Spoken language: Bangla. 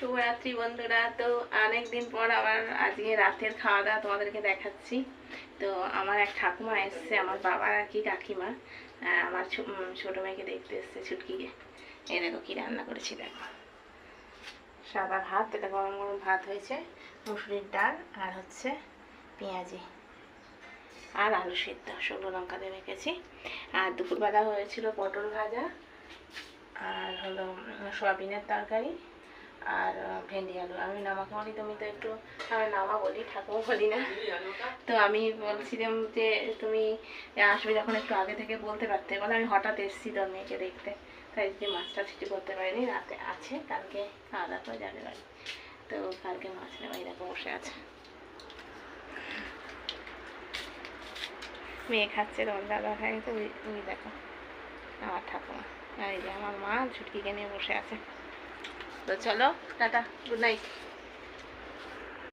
শুভরাত্রি বন্ধুরা। তো অনেক দিন পর আবার আজকে রাতের খাওয়া দাওয়া তোমাদেরকে দেখাচ্ছি। তো আমার এক ঠাকুমা এসছে, আমার বাবার আর কি কাকিমা, আমার ছোটো মেয়েকে দেখতে এসছে, ছুটকিকে। এই দেখো কী রান্না করেছি, দেখো সাদা ভাত, এটা গরম গরম ভাত হয়েছে, মুসুরির ডাল আর হচ্ছে পেঁয়াজি আর আলু সিদ্ধ, শুকনো লঙ্কা দিয়ে রেখেছি। আর দুপুরবেলা হয়েছিল পটল ভাজা আর হলো সয়াবিনের তরকারি আর ভেন্ডি আলু। আমি নামাকে বলি, তুমি তো একটু, আমি নামা বলি, ঠাকুমা বলি না। তো আমি বলছিলাম যে তুমি আসবে যখন একটু আগে থেকে বলতে পারতে, বলে আমি হঠাৎ এসেছি তোর মেয়েকে দেখতে, তাই যে মাছটা ছুটি করতে পারিনি, রাতে আছে, কালকে খাওয়া দাওয়া করে যাবে বাড়ি। তো কালকে মাছ নেওয়া, এরকম বসে আছে, মেয়ে খাচ্ছে, তোমার দাদা খাই গেছে, ওই দেখো আমার ঠাকুমা, আর এই যে আমার মা ছুটকিকে নিয়ে বসে আছে। তো চলো টাটা, গুড নাইট।